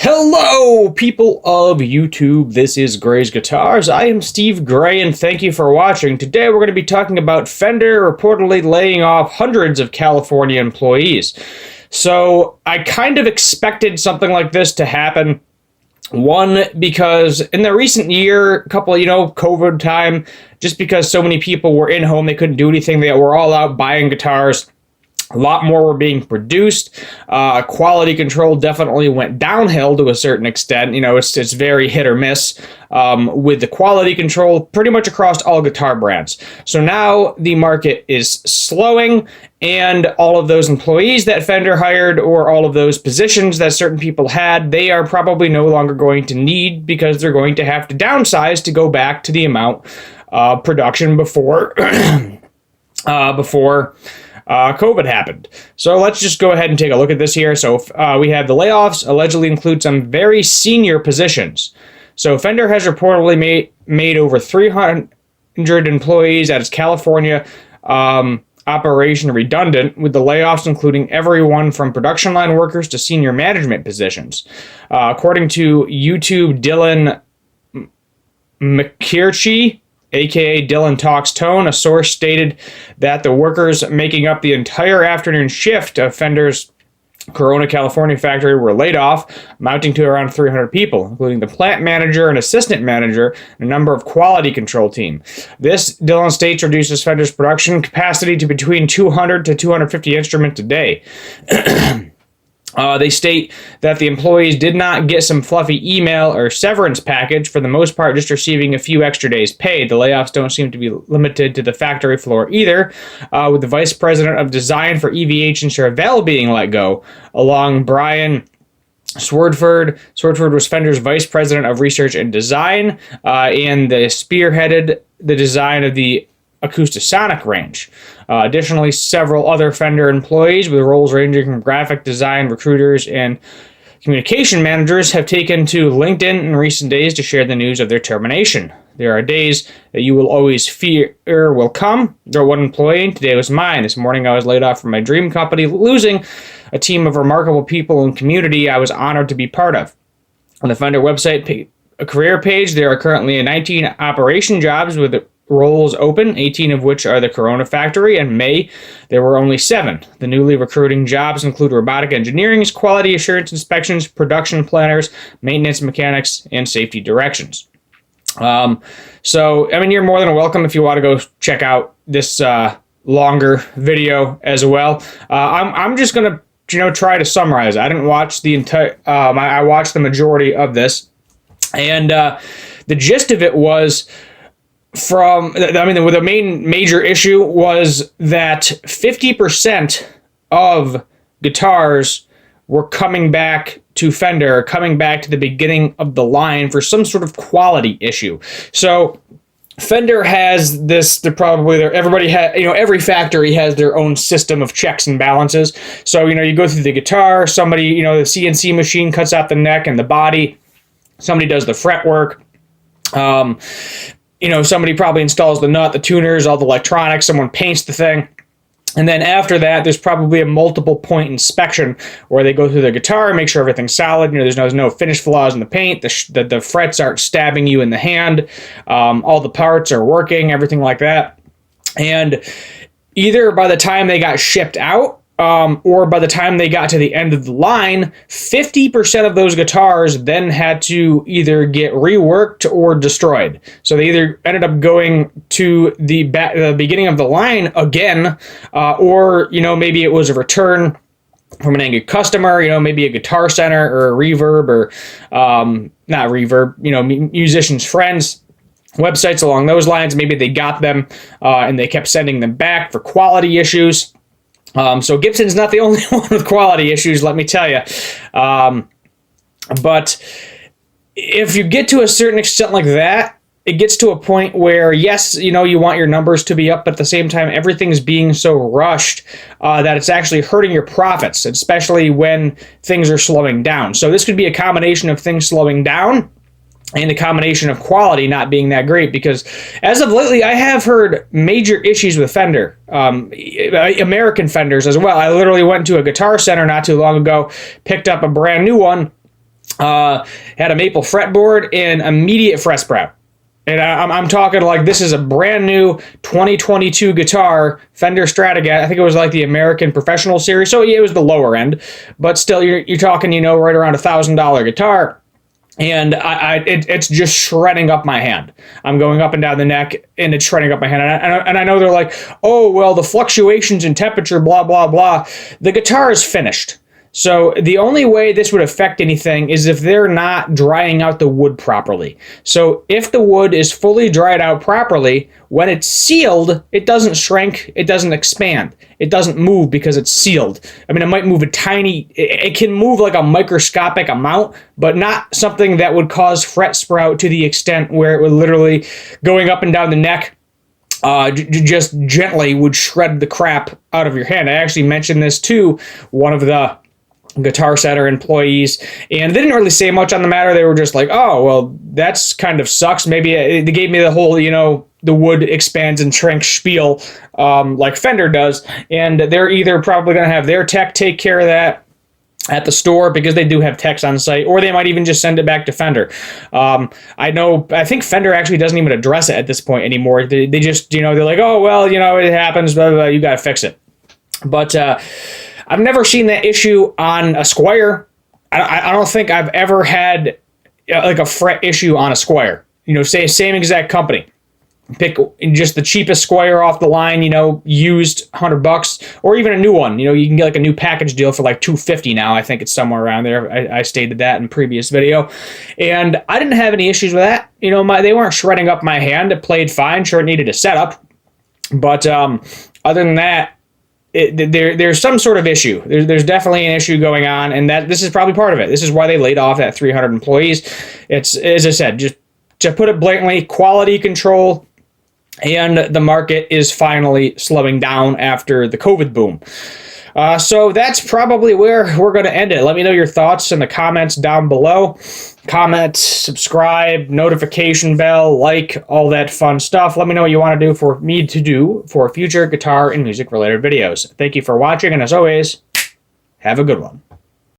Hello, people of YouTube. This is Gray's Guitars. I am Steve Gray, and thank you for watching. Today, we're going to be talking about Fender reportedly laying off hundreds of California employees. So, I kind of expected something like this to happen. One, because in the recent year, COVID time, just because so many people were in home, they couldn't do anything, they were all out buying guitars. A lot more were being produced. Quality control definitely went downhill to a certain extent. It's very hit or miss with the quality control pretty much across all guitar brands. So now the market is slowing, and all of those employees that Fender hired, or all of those positions that certain people had, they are probably no longer going to need, because they're going to have to downsize to go back to the amount of production before COVID happened. So let's just go ahead and take a look at this here. So we have the layoffs allegedly include some very senior positions. So Fender has reportedly made over 300 employees at its California operation redundant, with the layoffs including everyone from production line workers to senior management positions. According to YouTube Dylan McKirchie, aka Dylan Talks Tone, a source stated that the workers making up the entire afternoon shift of Fender's Corona, California factory were laid off, amounting to around 300 people, including the plant manager and assistant manager and a number of quality control team. This, Dylan states, reduces Fender's production capacity to between 200 to 250 instruments a day. They state that the employees did not get some fluffy email or severance package, for the most part just receiving a few extra days paid. The layoffs don't seem to be limited to the factory floor either, with the vice president of design for EVH and Chevelle being let go, along Brian Swordford. Swordford was Fender's vice president of research and design, and they spearheaded the design of the Acoustasonic range. Additionally, several other Fender employees with roles ranging from graphic design, recruiters, and communication managers have taken to LinkedIn in recent days to share the news of their termination. There are days that you will always fear will come. Wrote one employee, and today was mine. This morning I was laid off from my dream company, losing a team of remarkable people and community I was honored to be part of. On the Fender website a career page, there are currently 19 operation jobs with roles open, 18 of which are the Corona factory. In May, there were only 7. The newly recruiting jobs include robotic engineering, quality assurance inspections, production planners, maintenance mechanics, and safety directions. You're more than welcome if you want to go check out this longer video as well. I'm just going to try to summarize. I didn't watch the entire. I watched the majority of this, and the gist of it was, the main major issue was that 50% of guitars were coming back to Fender, coming back to the beginning of the line for some sort of quality issue. So Fender has this, every factory has their own system of checks and balances. So, you go through the guitar, somebody, the CNC machine cuts out the neck and the body, somebody does the fretwork, somebody probably installs the nut, the tuners, all the electronics, someone paints the thing. And then after that, there's probably a multiple point inspection where they go through the guitar and make sure everything's solid. There's no finish flaws in the paint. The frets aren't stabbing you in the hand. All the parts are working, everything like that. And either by the time they got shipped out, or by the time they got to the end of the line, 50% of those guitars then had to either get reworked or destroyed. So they either ended up going to the beginning of the line again, or maybe it was a return from an angry customer, maybe a Guitar Center or a Reverb, or not Reverb, musicians' friends. Websites along those lines, maybe they got them and they kept sending them back for quality issues. So Gibson's not the only one with quality issues, let me tell you. But if you get to a certain extent like that, it gets to a point where, yes, you want your numbers to be up, but at the same time, everything's being so rushed that it's actually hurting your profits, especially when things are slowing down. So this could be a combination of things slowing down and a combination of quality not being that great, because as of lately, I have heard major issues with Fender, American Fenders as well. I literally went to a Guitar Center not too long ago, picked up a brand new one, Had a maple fretboard and immediate fret sprout. And I'm talking like this is a brand new 2022 guitar, Fender Stratogat. I think it was like the American Professional Series. So yeah, it was the lower end, but still you're talking, right around $1,000 guitar. And it's just shredding up my hand. I'm going up and down the neck, and it's shredding up my hand. And I know they're like, oh, well, the fluctuations in temperature, blah, blah, blah. The guitar is finished. So the only way this would affect anything is if they're not drying out the wood properly. So if the wood is fully dried out properly, when it's sealed, it doesn't shrink, it doesn't expand, it doesn't move because it's sealed. I mean, it might move it can move like a microscopic amount, but not something that would cause fret sprout to the extent where it would literally going up and down the neck just gently would shred the crap out of your hand. I actually mentioned this to one of the Guitar Center employees, and they didn't really say much on the matter. They were just like, oh, well, that's kind of sucks. Maybe they gave me the whole, the wood expands and shrinks spiel like Fender does, and they're either probably going to have their tech take care of that at the store because they do have techs on site, or they might even just send it back to Fender. I think Fender actually doesn't even address it at this point anymore. They just, they're like, oh, well, it happens, blah, blah, blah, you got to fix it. But I've never seen that issue on a Squire. I don't think I've ever had like a fret issue on a Squire. Say same exact company. Pick just the cheapest Squire off the line, used $100, or even a new one. You can get like a new package deal for like $250 now. I think it's somewhere around there. I stated that in a previous video, and I didn't have any issues with that. They weren't shredding up my hand. It played fine. Sure, it needed a setup, but other than that, there's some sort of issue. There's definitely an issue going on, and this is probably part of it. This is why they laid off that 300 employees. It's, as I said, just to put it blatantly, quality control, and the market is finally slowing down after the COVID boom. So that's probably where we're going to end it. Let me know your thoughts in the comments down below. Comment, subscribe, notification bell, like, all that fun stuff. Let me know what you want to do for me to do for future guitar and music related videos. Thank you for watching, and as always, have a good one.